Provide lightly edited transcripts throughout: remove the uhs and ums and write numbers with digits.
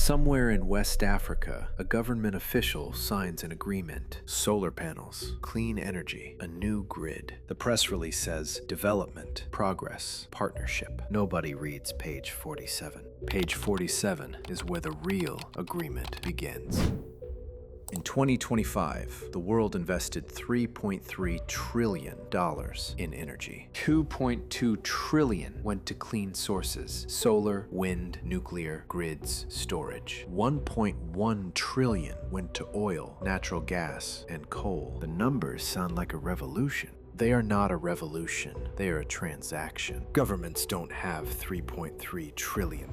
Somewhere in West Africa, a government official signs an agreement. Solar panels, clean energy, a new grid. The press release says development, progress, partnership. Nobody reads page 47. Page 47 is where the real agreement begins. In 2025, the world invested $3.3 trillion in energy. $2.2 trillion went to clean sources: solar, wind, nuclear, grids, storage. $1.1 trillion went to oil, natural gas, and coal. The numbers sound like a revolution. They are not a revolution, they are a transaction. Governments don't have $3.3 trillion.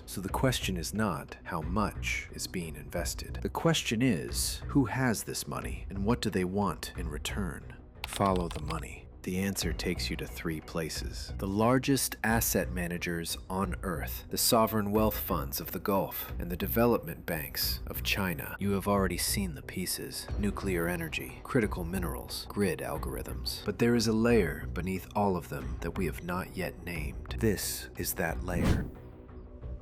So the question is not how much is being invested. The question is, who has this money and what do they want in return? Follow the money. The answer takes you to three places. The largest asset managers on Earth, the sovereign wealth funds of the Gulf, and the development banks of China. You have already seen the pieces: nuclear energy, critical minerals, grid algorithms. But there is a layer beneath all of them that we have not yet named. This is that layer.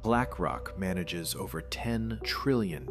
BlackRock manages over $10 trillion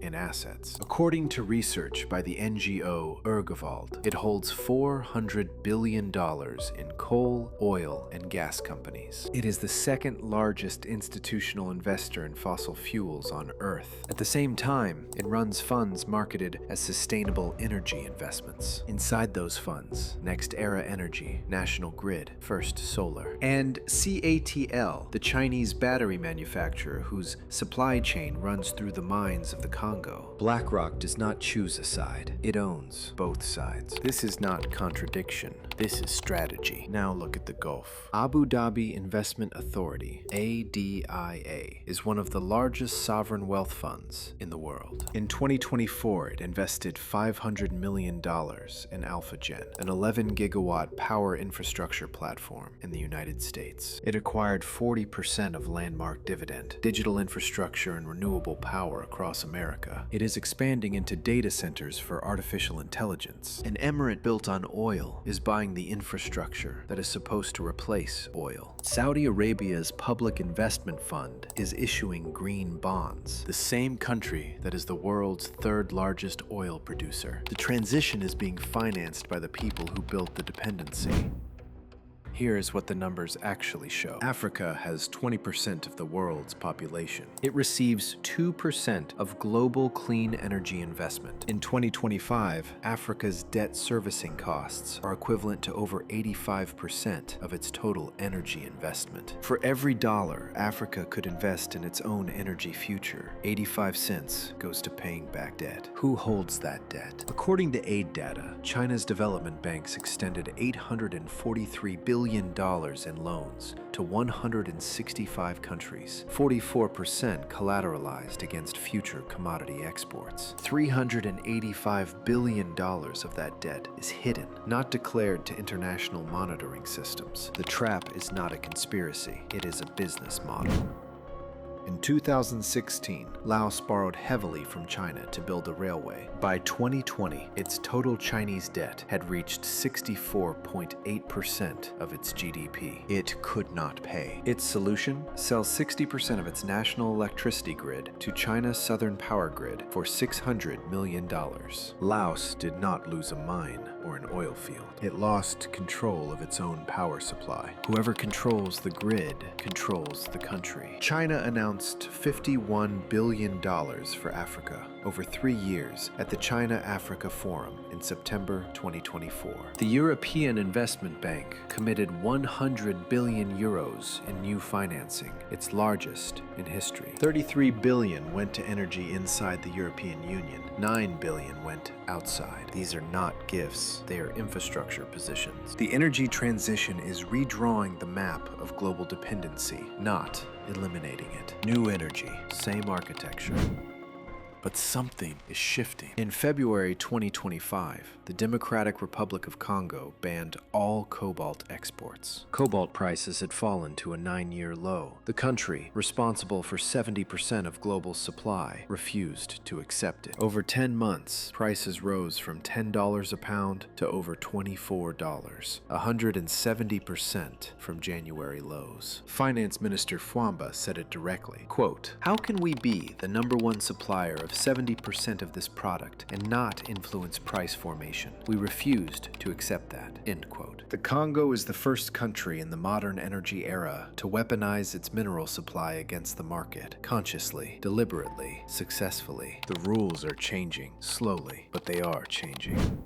in assets. According to research by the NGO Urgewald, it holds $400 billion in coal, oil, and gas companies. It is the second largest institutional investor in fossil fuels on Earth. At the same time, it runs funds marketed as sustainable energy investments. Inside those funds, Next Era Energy, National Grid, First Solar, and CATL, the Chinese battery manufacturer whose supply chain runs through the mines of the Congo. BlackRock does not choose a side. It owns both sides. This is not contradiction. This is strategy. Now look at the Gulf. Abu Dhabi Investment Authority, ADIA, is one of the largest sovereign wealth funds in the world. In 2024, it invested $500 million in AlphaGen, an 11 gigawatt power infrastructure platform in the United States. It acquired 40% of Landmark Dividend, digital infrastructure and renewable power across America. It is expanding into data centers for artificial intelligence. An emirate built on oil is buying the infrastructure that is supposed to replace oil. Saudi Arabia's Public Investment Fund is issuing green bonds, the same country that is the world's third largest oil producer. The transition is being financed by the people who built the dependency. Here's what the numbers actually show. Africa has 20% of the world's population. It receives 2% of global clean energy investment. In 2025, Africa's debt servicing costs are equivalent to over 85% of its total energy investment. For every dollar Africa could invest in its own energy future, 85 cents goes to paying back debt. Who holds that debt? According to aid data, China's development banks extended $843 billion in loans to 165 countries, 44% collateralized against future commodity exports. $385 billion of that debt is hidden, not declared to international monitoring systems. The trap is not a conspiracy, it is a business model. In 2016, Laos borrowed heavily from China to build a railway. By 2020, its total Chinese debt had reached 64.8% of its GDP. It could not pay. Its solution? Sell 60% of its national electricity grid to China's Southern Power Grid for $600 million. Laos did not lose a mine or an oil field. It lost control of its own power supply. Whoever controls the grid controls the country. China announced $51 billion for Africa over 3 years at the China-Africa Forum in September 2024. The European Investment Bank committed 100 billion euros in new financing, its largest in history. 33 billion went to energy inside the European Union. 9 billion went outside. These are not gifts, they are infrastructure positions. The energy transition is redrawing the map of global dependency, not eliminating it. New energy, same architecture. But something is shifting. In February 2025, the Democratic Republic of Congo banned all cobalt exports. Cobalt prices had fallen to a 9-year low. The country, responsible for 70% of global supply, refused to accept it. Over 10 months, prices rose from $10 a pound to over $24, 170% from January lows. Finance Minister Fwamba said it directly, quote, "How can we be the #1 supplier of 70% of this product and not influence price formation? We refused to accept that," end quote. The Congo is the first country in the modern energy era to weaponize its mineral supply against the market, consciously, deliberately, successfully. The rules are changing, slowly, but they are changing.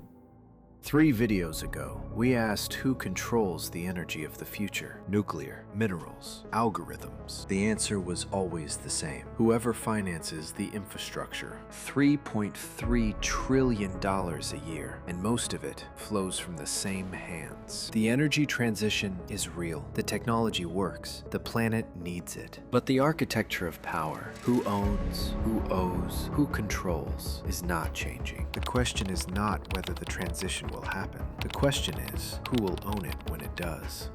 3 videos ago, we asked who controls the energy of the future: nuclear, minerals, algorithms. The answer was always the same: whoever finances the infrastructure. $3.3 trillion a year, and most of it flows from the same hands. The energy transition is real. The technology works. The planet needs it. But the architecture of power, who owns, who owes, who controls, is not changing. The question is not whether the transition will happen. The question is, who will own it when it does?